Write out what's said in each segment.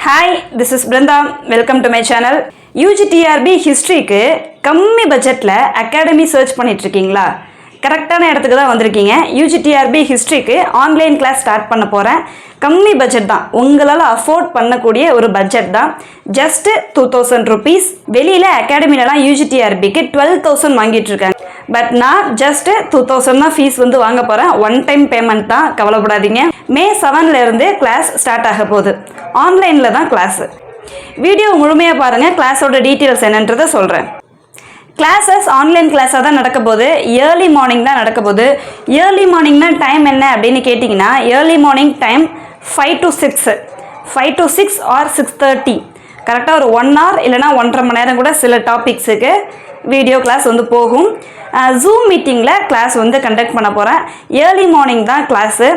Hi, this is Brenda. Welcome to my channel. UGTRB History க்கு கம்மி பட்ஜெட்ல academy search பண்ணிட்டு இருக்கீங்களா? கரெக்டான இடத்துக்கு தான் வந்திருக்கீங்க. UGTRB History க்கு ஆன்லைன் கிளாஸ் ஸ்டார்ட் பண்ண போறேன். கம்மி பட்ஜெட் தான். உங்களால அஃபோர்ட் பண்ணக்கூடிய ஒரு பட்ஜெட் தான். Just 2000 rupees. வெளியில அகாடமிலலாம் UGTRB க்கு 12000 வாங்கிட்டு இருக்காங்க. பட் நான் ஜஸ்ட் 2000 தான் ஃபீஸ் வந்து வாங்க போறேன். ஒன் டைம் பேமெண்ட் தான், கவலைப்படாதீங்க. மே 7ல இருந்து கிளாஸ் ஸ்டார்ட் ஆக போகுது. ஆன்லைன்ல தான் கிளாஸ். வீடியோ முழுமையாக பாருங்க, கிளாஸோட டீட்டெயில்ஸ் என்னன்றதை சொல்றேன். கிளாஸஸ் ஆன்லைன் கிளாஸாக தான் நடக்க போகுது. ஏர்லி மார்னிங் தான் நடக்க போகுது. ஏர்லி மார்னிங்னா டைம் என்ன அப்படின்னு கேட்டிங்கன்னா, early morning time 5 to 6 or 6:30. கரெக்டாக ஒரு 1 hour இல்லைனா 1.5 மணி நேரம் கூட சில டாபிக்ஸுக்கு வீடியோ கிளாஸ் வந்து போகும். ஜூம் மீட்டிங்கில் கிளாஸ் வந்து கண்டக்ட் பண்ண போகிறேன். ஏர்லி மார்னிங் தான் கிளாஸு.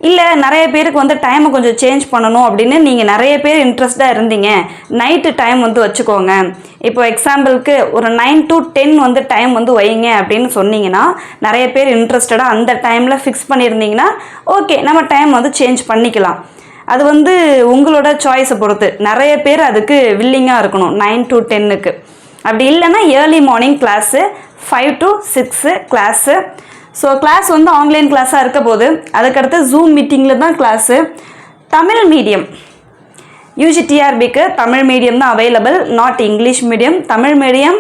இல்லை நிறைய பேருக்கு வந்து டைமை கொஞ்சம் சேஞ்ச் பண்ணணும் அப்படின்னு நீங்கள் நிறைய பேர் இன்ட்ரெஸ்டாக இருந்தீங்க, நைட்டு டைம் வந்து வச்சுக்கோங்க. இப்போ எக்ஸாம்பிளுக்கு ஒரு 9 to 10 வந்து டைம் வந்து வைங்க அப்படின்னு சொன்னீங்கன்னா, நிறைய பேர் இன்ட்ரெஸ்டடாக அந்த டைமில் ஃபிக்ஸ் பண்ணியிருந்தீங்கன்னா ஓகே, நம்ம டைம் வந்து சேஞ்ச் பண்ணிக்கலாம். அது வந்து உங்களோட சாய்ஸை பொறுத்து. நிறைய பேர் அதுக்கு வில்லிங்காக இருக்கணும் 9 to 10க்கு. அப்படி இல்லைன்னா early morning class 5 to 6 class. So class வந்து ஆன்லைன் கிளாஸாக இருக்க போது. அதுக்கடுத்து ஜூம் மீட்டிங்கில் தான் கிளாஸு. தமிழ் மீடியம் UGTRBக்கு தமிழ் மீடியம் தான் available, not English medium. Tamil medium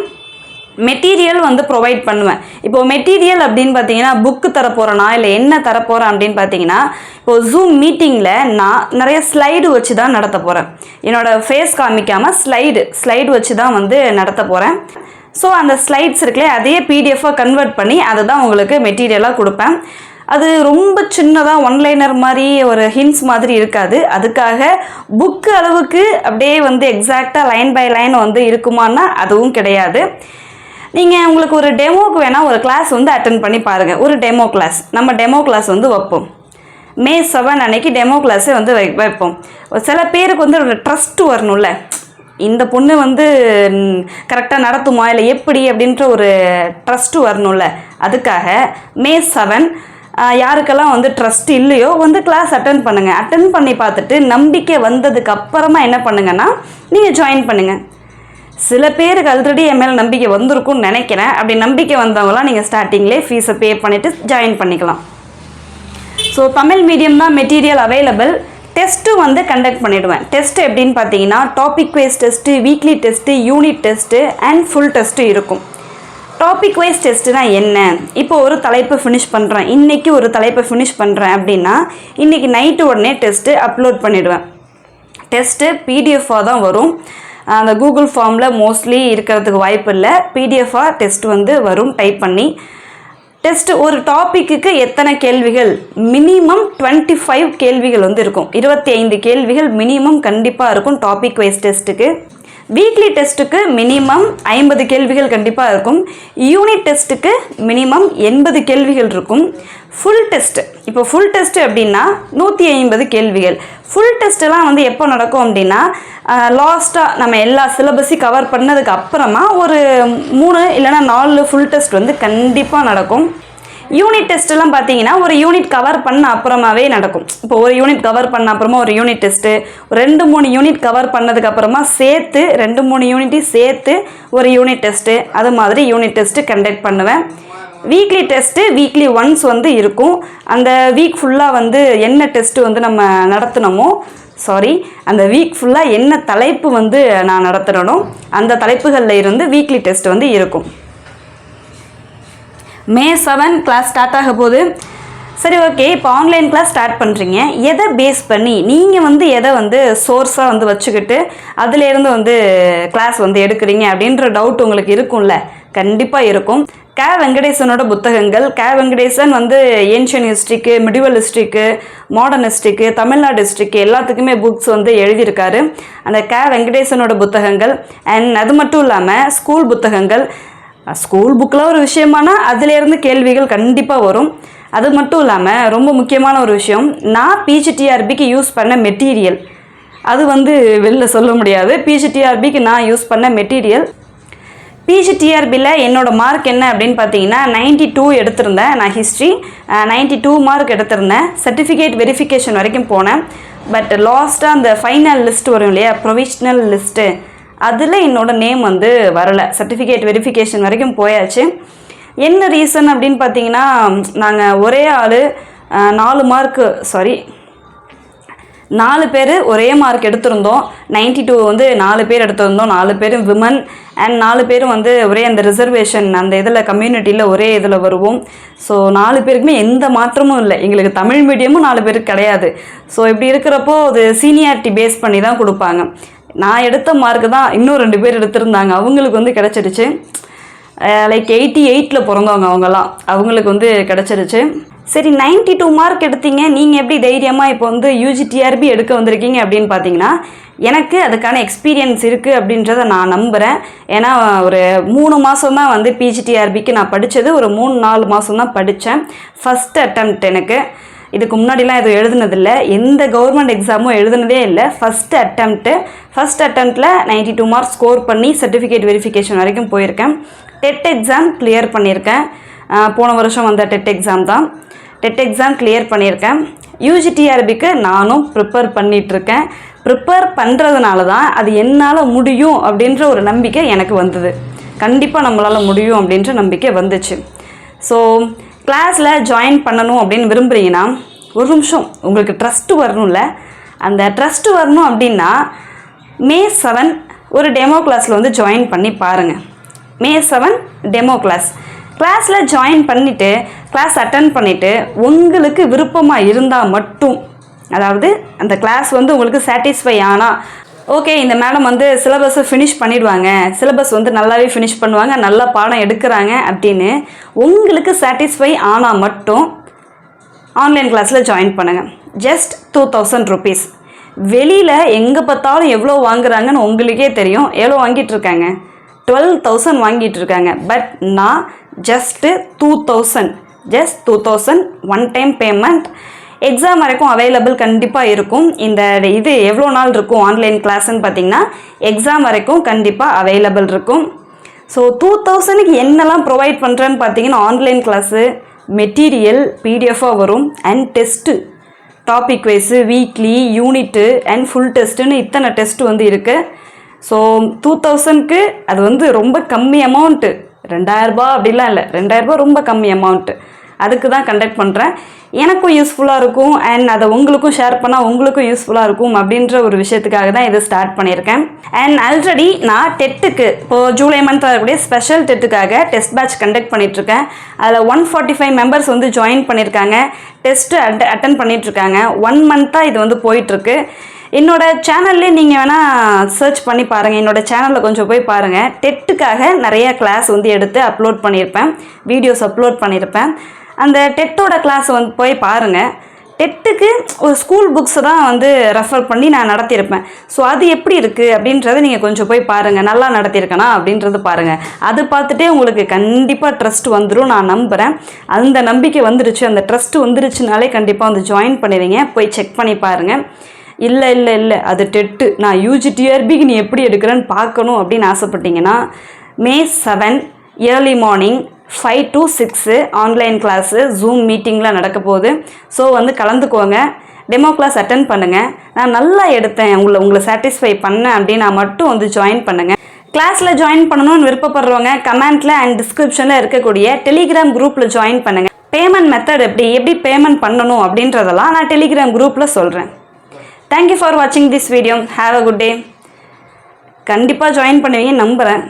material வந்து ப்ரொவைட் பண்ணுவேன். இப்போது மெட்டீரியல் அப்படின்னு பார்த்தீங்கன்னா, புக்கு தரப்போகிறேனா இல்லை என்ன தரப்போகிறேன் அப்படின்னு பார்த்தீங்கன்னா, இப்போது ஜூம் மீட்டிங்கில் நான் நிறைய ஸ்லைடு வச்சு தான் நடத்த போகிறேன். என்னோடய ஃபேஸ் காமிக்காமல் ஸ்லைடு வச்சு தான் வந்து நடத்த போகிறேன். ஸோ அந்த ஸ்லைட்ஸ் இருக்குல்ல, அதையே பிடிஎஃபாக கன்வெர்ட் பண்ணி அதை தான் உங்களுக்கு மெட்டீரியலாக கொடுப்பேன். அது ரொம்ப சின்னதாக ஒன்லைனர் மாதிரி ஒரு ஹின்ஸ் மாதிரி இருக்காது. அதுக்காக புக்கு அளவுக்கு அப்படியே வந்து எக்ஸாக்டாக லைன் பை லைன் வந்து இருக்குமான்னா அதுவும் கிடையாது. நீங்கள் உங்களுக்கு ஒரு டெமோக்கு வேணால் ஒரு கிளாஸ் வந்து அட்டென்ட் பண்ணி பாருங்கள். ஒரு டெமோ கிளாஸ், நம்ம டெமோ கிளாஸ் வந்து வைப்போம். மே 7 அன்னைக்கு டெமோ கிளாஸே வந்து வைப்போம். சில பேருக்கு வந்து ஒரு ட்ரஸ்ட் வரணும்ல, இந்த பொண்ணு வந்து கரெக்டாக நடத்துமா இல்லை எப்படி அப்படின்ற ஒரு ட்ரஸ்ட்டு வரணும்ல. அதுக்காக மே 7 யாருக்கெல்லாம் வந்து ட்ரஸ்ட் இல்லையோ வந்து கிளாஸ் அட்டன் பண்ணுங்கள். அட்டன் பண்ணி பார்த்துட்டு நம்பிக்கை வந்ததுக்கு அப்புறமா என்ன பண்ணுங்கன்னா, நீங்கள் ஜாயின் பண்ணுங்கள். சில பேருக்கு ஆல்ரெடி என் மேலே நம்பிக்கை வந்திருக்கும்னு நினைக்கிறேன். அப்படி நம்பிக்கை வந்தவங்களாம் நீங்கள் ஸ்டார்டிங்லேயே ஃபீஸை பே பண்ணிவிட்டு ஜாயின் பண்ணிக்கலாம். ஸோ தமிழ் மீடியம் தான் மெட்டீரியல் அவைலபிள். டெஸ்ட்டு வந்து கண்டக்ட் பண்ணிவிடுவேன். டெஸ்ட் எப்படின்னு பார்த்தீங்கன்னா, topic wise test, weekly test, unit test and full test இருக்கும். டாபிக் வைஸ் டெஸ்ட்டுனா என்ன? இப்போ ஒரு தலைப்பு ஃபினிஷ் பண்ணுறேன், இன்றைக்கி ஒரு தலைப்பை ஃபினிஷ் பண்ணுறேன் அப்படின்னா, இன்றைக்கி நைட்டு உடனே டெஸ்ட்டு அப்லோட் பண்ணிவிடுவேன். டெஸ்ட்டு பிடிஎஃபாக தான் வரும். அந்த கூகுள் ஃபார்மில் மோஸ்ட்லி இருக்கிறதுக்கு வாய்ப்பு இல்லை. பிடிஎஃபாக டெஸ்ட் வந்து வரும் டைப் பண்ணி. டெஸ்ட்டு ஒரு டாப்பிக்கு எத்தனை கேள்விகள்? மினிமம் 25 கேள்விகள் வந்து இருக்கும். 25 கேள்விகள் மினிமம் கண்டிப்பாக இருக்கும் டாபிக் வைஸ் டெஸ்ட்டுக்கு. வீக்லி டெஸ்ட்டுக்கு மினிமம் 50 கேள்விகள் கண்டிப்பாக இருக்கும். யூனிட் டெஸ்ட்டுக்கு மினிமம் 80 கேள்விகள் இருக்கும். ஃபுல் டெஸ்ட்டு, இப்போ ஃபுல் டெஸ்ட்டு அப்படின்னா 150 கேள்விகள். ஃபுல் டெஸ்ட்டெல்லாம் வந்து எப்போ நடக்கும் அப்படின்னா, லாஸ்ட்டாக நம்ம எல்லா சிலபஸையும் கவர் பண்ணதுக்கு அப்புறமா ஒரு 3 இல்லைனா 4 ஃபுல் டெஸ்ட் வந்து கண்டிப்பாக நடக்கும். யூனிட் டெஸ்ட்டெல்லாம் பார்த்தீங்கன்னா ஒரு யூனிட் கவர் பண்ண அப்புறமாவே நடக்கும். இப்போ ஒரு யூனிட் கவர் பண்ண அப்புறமா ஒரு யூனிட் டெஸ்ட்டு, 2-3 யூனிட் கவர் பண்ணதுக்கு அப்புறமா சேர்த்து 2-3 யூனிட்டையும் சேர்த்து ஒரு யூனிட் டெஸ்ட்டு, அது மாதிரி யூனிட் டெஸ்ட்டு கண்டக்ட் பண்ணுவேன். வீக்லி டெஸ்ட்டு வீக்லி ஒன்ஸ் வந்து இருக்கும். அந்த வீக் ஃபுல்லாக வந்து என்ன டெஸ்ட்டு வந்து நம்ம நடத்தினோமோ, அந்த வீக் ஃபுல்லாக என்ன தலைப்பு வந்து நான் நடத்துகிறனோ அந்த தலைப்புகளில் இருந்து வீக்லி டெஸ்ட் வந்து இருக்கும். மே 7 கிளாஸ் ஸ்டார்ட் ஆக போகுது. சரி, ஓகே. இப்போ ஆன்லைன் கிளாஸ் ஸ்டார்ட் பண்ணுறீங்க. எதை பேஸ் பண்ணி நீங்கள் வந்து எதை வந்து சோர்ஸாக வந்து வச்சுக்கிட்டு அதிலேருந்து வந்து கிளாஸ் வந்து எடுக்கிறீங்க அப்படின்ற டவுட் உங்களுக்கு இருக்கும்ல? கண்டிப்பாக இருக்கும். க. வெங்கடேசனோட புத்தகங்கள், க. வெங்கடேசன் வந்து ஏன்ஷியன் ஹிஸ்ட்ரிக்கு, மிடிவல் ஹிஸ்ட்ரிக்கு, மாடர்ன் ஹிஸ்ட்ரிக்கு, தமிழ்நாடு ஹிஸ்ட்ரிக்கு எல்லாத்துக்குமே புக்ஸ் வந்து எழுதியிருக்காரு. அந்த க. வெங்கடேசனோட புத்தகங்கள் அண்ட் அது மட்டும் இல்லாமல் ஸ்கூல் புத்தகங்கள். ஸ்கூல் புக்கில் ஒரு விஷயமானா அதிலேருந்து கேள்விகள் கண்டிப்பாக வரும். அது மட்டும் இல்லாமல் ரொம்ப முக்கியமான ஒரு விஷயம், நான் PGTRBக்கு யூஸ் பண்ண மெட்டீரியல் அது வந்து வெளில சொல்ல முடியாது. PGTRBக்கு நான் யூஸ் பண்ண மெட்டீரியல், PGTRBயில் என்னோடய மார்க் என்ன அப்படின்னு பார்த்தீங்கன்னா 92 எடுத்திருந்தேன். நான் ஹிஸ்ட்ரி 92 மார்க் எடுத்திருந்தேன். சர்டிஃபிகேட் வெரிஃபிகேஷன் வரைக்கும் போனேன். பட் லாஸ்ட்டாக அந்த ஃபைனல் லிஸ்ட் வரும் இல்லையா, ப்ரொவிஷ்னல் லிஸ்ட்டு, அதில் என்னோடய நேம் வந்து வரலை. சர்டிஃபிகேட் வெரிஃபிகேஷன் வரைக்கும் போயாச்சு. என்ன ரீசன் அப்படின்னு பார்த்தீங்கன்னா, நாங்கள் ஒரே ஆள் 4 பேர் ஒரே மார்க் எடுத்திருந்தோம். 92 வந்து 4 பேர் எடுத்திருந்தோம். 4 பேரும் விமன் அண்ட் 4 பேரும் வந்து ஒரே அந்த ரிசர்வேஷன் அந்த இதில் கம்யூனிட்டியில் ஒரே இதில் வருவோம். ஸோ 4 பேருக்குமே எந்த மாற்றமும் இல்லை. எங்களுக்கு தமிழ் மீடியமும் 4 பேருக்கு கிடையாது. ஸோ இப்படி இருக்கிறப்போ அது சீனியாரிட்டி பேஸ் பண்ணி தான் கொடுப்பாங்க. நான் எடுத்த மார்க்கு தான் இன்னும் 2 பேர் எடுத்திருந்தாங்க, அவங்களுக்கு வந்து கிடச்சிடுச்சு. லைக் 88 பிறந்தவங்க அவங்கெல்லாம், அவங்களுக்கு வந்து கிடச்சிருச்சு. சரி, 92 மார்க் எடுத்தீங்க, நீங்கள் எப்படி தைரியமாக இப்போ வந்து UGTRB எடுக்க வந்திருக்கீங்க அப்படின்னு பார்த்தீங்கன்னா, எனக்கு அதுக்கான எக்ஸ்பீரியன்ஸ் இருக்குது அப்படின்றத நான் நம்புகிறேன். ஏன்னா ஒரு 3 மாதம் தான் வந்து PGTRBக்கு நான் படித்தது, ஒரு 3-4 மாதம் தான் படித்தேன். ஃபஸ்ட் அட்டெம்ப்ட் எனக்கு. இதுக்கு முன்னாடிலாம் எதுவும் எழுதுனதில்லை, எந்த கவர்மெண்ட் எக்ஸாமும் எழுதுனதே இல்லை. ஃபஸ்ட் அட்டெம்ப்டில் 92 மார்க்ஸ் ஸ்கோர் பண்ணி சர்டிஃபிகேட் வெரிஃபிகேஷன் வரைக்கும் போயிருக்கேன். டெட் எக்ஸாம் கிளியர் பண்ணியிருக்கேன். போன வருஷம் வந்த டெட் எக்ஸாம் தான். டெட் எக்ஸாம் கிளியர் பண்ணியிருக்கேன். UGTRBக்கு நானும் ப்ரிப்பேர் பண்ணிகிட்ருக்கேன். ப்ரிப்பேர் பண்ணுறதுனால தான் அது என்னால் முடியும் அப்படின்ற ஒரு நம்பிக்கை எனக்கு வந்தது. கண்டிப்பாக நம்மளால் முடியும் அப்படின்ற நம்பிக்கை வந்துச்சு. ஸோ கிளாஸில் ஜாயின் பண்ணணும் அப்படின்னு விரும்புகிறீங்கன்னா, ஒரு நிமிஷம், உங்களுக்கு ட்ரஸ்ட்டு வரணும்ல, அந்த ட்ரஸ்ட்டு வரணும் அப்படின்னா May 7 ஒரு டெமோ கிளாஸில் வந்து ஜாயின் பண்ணி பாருங்கள். May 7 டெமோ கிளாஸில் ஜாயின் பண்ணிவிட்டு கிளாஸ் அட்டன் பண்ணிவிட்டு உங்களுக்கு விருப்பமாக இருந்தால் மட்டும், அதாவது அந்த கிளாஸ் வந்து உங்களுக்கு சாட்டிஸ்ஃபை ஆனால், ஓகே இந்த மேடம் வந்து சிலபஸை ஃபினிஷ் பண்ணிடுவாங்க, சிலபஸ் வந்து நல்லாவே ஃபினிஷ் பண்ணுவாங்க, நல்லா பாடம் எடுக்கிறாங்க அப்படின்னு உங்களுக்கு சாட்டிஸ்ஃபை ஆனால் மட்டும் ஆன்லைன் கிளாஸில் ஜாயின் பண்ணுங்கள். Just 2000 rupees. வெளியில் எங்கே பார்த்தாலும் எவ்வளோ வாங்குறாங்கன்னு உங்களுக்கே தெரியும். எவ்வளோ வாங்கிட்டுருக்காங்க? 12,000 வாங்கிட்டுருக்காங்க. பட் நான் just 2000 one time payment. Exam வரைக்கும் அவைலபிள் கண்டிப்பாக இருக்கும். இந்த இது எவ்வளோ நாள் இருக்கும் ஆன்லைன் கிளாஸ்ன்னு பார்த்தீங்கன்னா, எக்ஸாம் வரைக்கும் கண்டிப்பாக அவைலபிள் இருக்கும். ஸோ 2000க்கு என்னெல்லாம் ப்ரொவைட் பண்ணுறேன்னு பார்த்தீங்கன்னா, ஆன்லைன் கிளாஸு, மெட்டீரியல் பிடிஎஃபாக வரும், and test, topic wise, weekly, unit and full டெஸ்ட்டுன்னு இத்தனை டெஸ்ட்டு வந்து இருக்குது. ஸோ 2000க்கு அது வந்து ரொம்ப கம்மி அமௌண்ட்டு. 2000 ரூபா அப்படிலாம் இல்லை, 2000 ரூபா ரொம்ப கம்மி அமௌண்ட்டு. அதுக்கு தான் கண்டக்ட் பண்ணுறேன். எனக்கும் யூஸ்ஃபுல்லாக இருக்கும் அண்ட் அதை உங்களுக்கும் ஷேர் பண்ணால் உங்களுக்கும் யூஸ்ஃபுல்லாக இருக்கும் அப்படின்ற ஒரு விஷயத்துக்காக தான் இதை ஸ்டார்ட் பண்ணியிருக்கேன். அண்ட் ஆல்ரெடி நான் டெட்டுக்கு இப்போது ஜூலை மந்த் வரக்கூடிய ஸ்பெஷல் டெட்டுக்காக டெஸ்ட் பேட்ச் கண்டக்ட் பண்ணிகிட்ருக்கேன். அதில் 145 மெம்பர்ஸ் வந்து ஜாயின் பண்ணியிருக்காங்க, டெஸ்ட்டு அட்டன் பண்ணிகிட்ருக்காங்க. 1 மந்த்தாக இது வந்து போயிட்டுருக்கு. என்னோடய சேனல்லே நீங்கள் வேணால் சர்ச் பண்ணி பாருங்கள், என்னோடய சேனலில் கொஞ்சம் போய் பாருங்கள். டெட்டுக்காக நிறையா கிளாஸ் வந்து எடுத்து அப்லோட் பண்ணியிருப்பேன், வீடியோஸ் அப்லோட் பண்ணியிருப்பேன். அந்த டெட்டோட கிளாஸ் வந்து போய் பாருங்கள். டெட்டுக்கு ஒரு ஸ்கூல் புக்ஸை தான் வந்து ரெஃபர் பண்ணி நான் நடத்தியிருப்பேன். ஸோ அது எப்படி இருக்குது அப்படின்றத நீங்கள் கொஞ்சம் போய் பாருங்கள், நல்லா நடத்தியிருக்கேனா அப்படின்றது பாருங்கள். அது பார்த்துட்டே உங்களுக்கு கண்டிப்பாக ட்ரஸ்ட் வந்துடும் நான் நம்புகிறேன். அந்த நம்பிக்கை வந்துருச்சு, அந்த ட்ரஸ்ட் வந்துருச்சுனாலே கண்டிப்பாக வந்து ஜாயின் பண்ணிடுவீங்க. போய் செக் பண்ணி பாருங்கள். இல்லை அது டெட்டு, நான் UGTRBக்கு நீ எப்படி எடுக்கிறேன்னு பார்க்கணும் அப்படின்னு ஆசைப்பட்டீங்கன்னா, May 7 early morning 5 to 6 online class zoom மீட்டிங்கில் நடக்க போகுது. ஸோ வந்து கலந்துக்கோங்க, டெமோ கிளாஸ் அட்டன் பண்ணுங்கள். நான் நல்லா எடுத்தேன், உங்களை சாட்டிஸ்ஃபை பண்ணேன் அப்படின்னா மட்டும் வந்து ஜாயின் பண்ணுங்கள். கிளாஸில் ஜாயின் பண்ணணும்னு விருப்பப்படுறவங்க கமெண்ட்டில் அண்ட் டிஸ்கிரிப்ஷனில் இருக்கக்கூடிய டெலிகிராம் குரூப்பில் ஜாயின் பண்ணுங்கள். பேமெண்ட் மெத்தட் எப்படி பேமெண்ட் பண்ணணும் அப்படின்றதெல்லாம் நான் டெலிகிராம் குரூப்பில் சொல்கிறேன். Thank you for watching this video. Have a good day. கண்டிப்பாக ஜாயின் பண்ணுவீங்க நம்புகிறேன்.